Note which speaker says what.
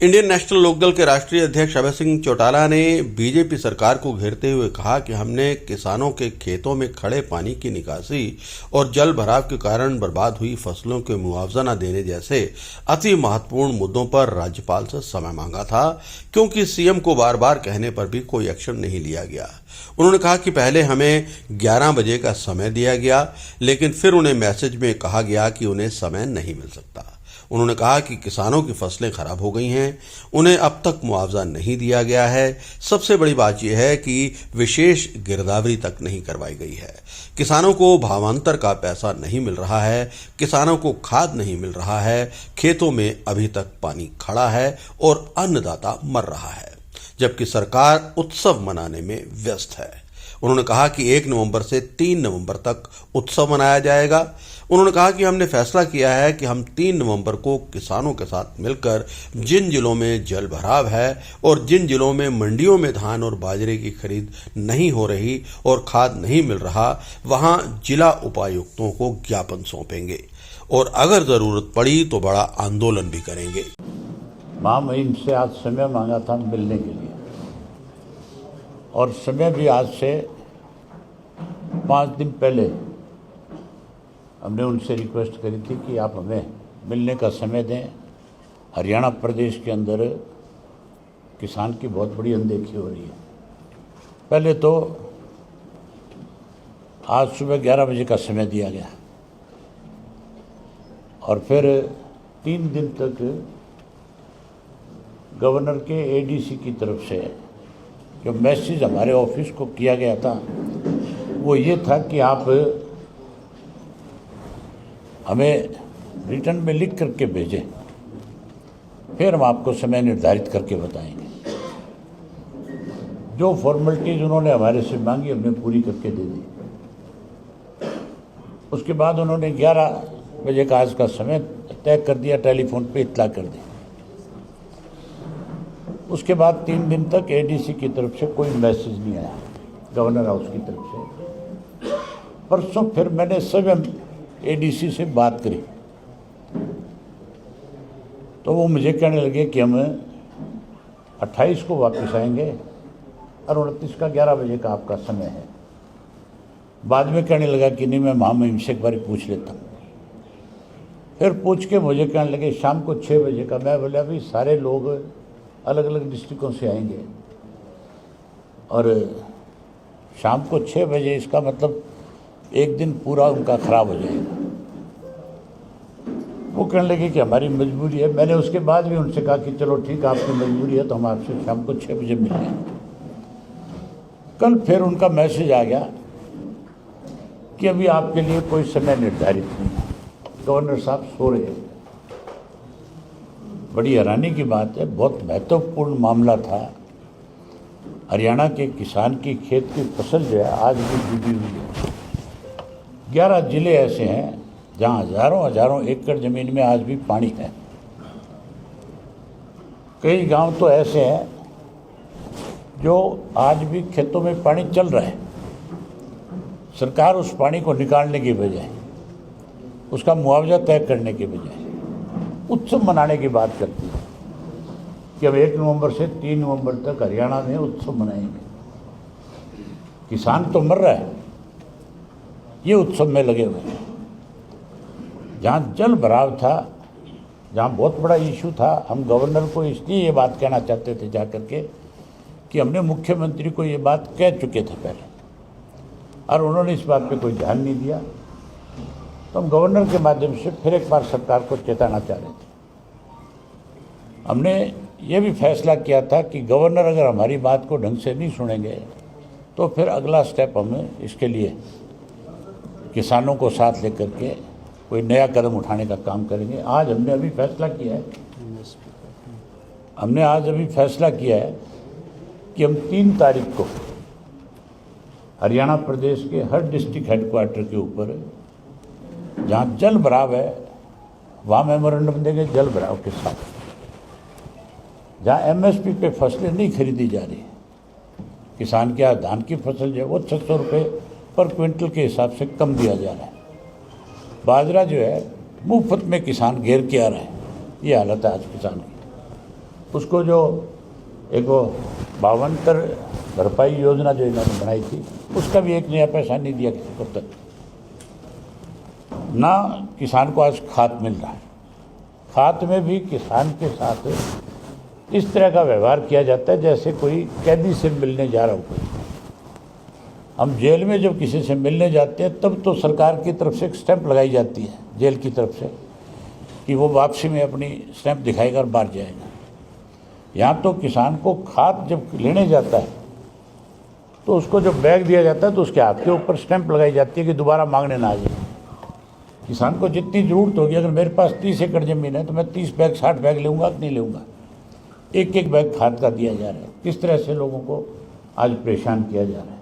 Speaker 1: Indian national Lokdal के राष्ट्रीय अध्यक्ष अभय सिंह चौटाला ने बीजेपी सरकार को घेरते हुए कहा कि हमने किसानों के खेतों में खड़े पानी की निकासी और जल भराव के कारण बर्बाद हुई फसलों के मुआवजा न देने जैसे अति महत्वपूर्ण मुद्दों पर राज्यपाल से समय मांगा था, क्योंकि सीएम को बार बार कहने पर भी कोई एक्शन नहीं लिया गया। उन्होंने कहा कि पहले हमें 11 बजे का समय दिया गया, लेकिन फिर उन्हें मैसेज में कहा गया कि उन्हें समय नहीं मिल सकता। उन्होंने कहा कि किसानों की फसलें खराब हो गई हैं, उन्हें अब तक मुआवजा नहीं दिया गया है। सबसे बड़ी बात यह है कि विशेष गिरदावरी तक नहीं करवाई गई है। किसानों को भावांतर का पैसा नहीं मिल रहा है, किसानों को खाद नहीं मिल रहा है, खेतों में अभी तक पानी खड़ा है और अन्नदाता मर रहा है, जबकि सरकार उत्सव मनाने में व्यस्त है। उन्होंने कहा कि 1 नवंबर से 3 नवंबर तक उत्सव मनाया जाएगा। उन्होंने कहा कि हमने फैसला किया है कि हम 3 नवंबर को किसानों के साथ मिलकर जिन जिलों में जल भराव है और जिन जिलों में मंडियों में धान और बाजरे की खरीद नहीं हो रही और खाद नहीं मिल रहा, वहां जिला उपायुक्तों को ज्ञापन सौंपेंगे और अगर जरूरत पड़ी तो बड़ा आंदोलन भी करेंगे।
Speaker 2: महामहिम से आज समय मांगा था मिलने के लिए, और समय भी आज से 5 दिन पहले हमने उनसे रिक्वेस्ट करी थी कि आप हमें मिलने का समय दें। हरियाणा प्रदेश के अंदर किसान की बहुत बड़ी अनदेखी हो रही है। पहले तो आज सुबह 11 बजे का समय दिया गया और फिर 3 दिन तक गवर्नर के एडीसी की तरफ से जो मैसेज हमारे ऑफिस को किया गया था वो ये था कि आप हमें रिटर्न में लिख करके भेजें, फिर हम आपको समय निर्धारित करके बताएंगे। जो फॉर्मेलिटीज उन्होंने हमारे से मांगी हमने पूरी करके दे दी। उसके बाद उन्होंने 11 बजे का आज का समय तय कर दिया, टेलीफोन पे इत्तला कर दी। उसके बाद 3 दिन तक एडीसी की तरफ से कोई मैसेज नहीं आया, गवर्नर हाउस की तरफ से। परसों फिर मैंने स्वयं एडीसी से बात करी तो वो मुझे कहने लगे कि हम 28 को वापस आएंगे और 29 का 11 बजे का आपका समय है। बाद में कहने लगा कि नहीं, मैं महामहिम से एक बार पूछ लेता हूँ। फिर पूछ के मुझे कहने लगे शाम को 6 बजे का। मैं बोला भाई सारे लोग अलग अलग डिस्ट्रिक्टों से आएंगे और शाम को 6 बजे, इसका मतलब एक दिन पूरा उनका खराब हो जाएगा। वो कहने लगे कि हमारी मजबूरी है। मैंने उसके बाद भी उनसे कहा कि चलो ठीक है, आपकी मजबूरी है तो हम आपसे शाम को 6 बजे मिलेंगे। कल फिर उनका मैसेज आ गया कि अभी आपके लिए कोई समय निर्धारित नहीं है, गवर्नर साहब सो रहे हैं। बड़ी हैरानी की बात है, बहुत महत्वपूर्ण मामला था। हरियाणा के किसान की खेत की फसल जो है आज भी डूबी हुई है। 11 जिले ऐसे हैं जहाँ हजारों एकड़ ज़मीन में आज भी पानी है। कई गांव तो ऐसे हैं जो आज भी खेतों में पानी चल रहा है। सरकार उस पानी को निकालने की बजाय, उसका मुआवजा तय करने के बजाय उत्सव मनाने की बात करती है कि अब 1 नवंबर से 3 नवंबर तक हरियाणा में उत्सव मनाएंगे। किसान तो मर रहा है, ये उत्सव में लगे हुए हैं। जहाँ जल भराव था, जहाँ बहुत बड़ा इशू था, हम गवर्नर को इसलिए ये बात कहना चाहते थे जाकर के कि हमने मुख्यमंत्री को ये बात कह चुके थे पहले और उन्होंने इस बात पे कोई ध्यान नहीं दिया। तो हम गवर्नर के माध्यम से फिर एक बार सरकार को चेताना चाह रहे थे। हमने ये भी फैसला किया था कि गवर्नर अगर हमारी बात को ढंग से नहीं सुनेंगे तो फिर अगला स्टेप हम इसके लिए किसानों को साथ लेकर के कोई नया कदम उठाने का काम करेंगे। आज हमने अभी फैसला किया है, कि हम 3 तारीख को हरियाणा प्रदेश के हर डिस्ट्रिक्ट हेडक्वार्टर के ऊपर जहाँ जल भराव है वहाँ मेमोरेंडम देंगे जल भराव के साथ। जहाँ एमएसपी पे फसलें नहीं खरीदी जा रही, किसान के यहाँ धान की फसल जो है वो 600 रुपये पर क्विंटल के हिसाब से कम दिया जा रहा है। बाजरा जो है मुफ्त में किसान घेर के आ रहा है। ये हालत है आज किसान की। उसको जो एक वो 52 भरपाई योजना जो इन्होंने बनाई थी, उसका भी 1 नया पैसा नहीं दिया किसी को तक। ना किसान को आज खाद मिल रहा है, खाद में भी किसान के साथ इस तरह का व्यवहार किया जाता है जैसे कोई कैदी से मिलने जा रहा हो कोई। हम जेल में जब किसी से मिलने जाते हैं तब तो सरकार की तरफ से एक स्टैंप लगाई जाती है जेल की तरफ से कि वो वापसी में अपनी स्टैंप दिखाएगा और बाहर जाएगा। यहाँ तो किसान को खाद जब लेने जाता है तो उसको जब बैग दिया जाता है तो उसके हाथ के ऊपर स्टैंप लगाई जाती है कि दोबारा मांगने ना आ जाए। किसान को जितनी ज़रूरत होगी, अगर मेरे पास 30 एकड़ ज़मीन है तो मैं 30 बैग 60 बैग लूँगा कि नहीं लूँगा। एक एक बैग खाद का दिया जा रहा है। किस तरह से लोगों को आज परेशान किया जा रहा है।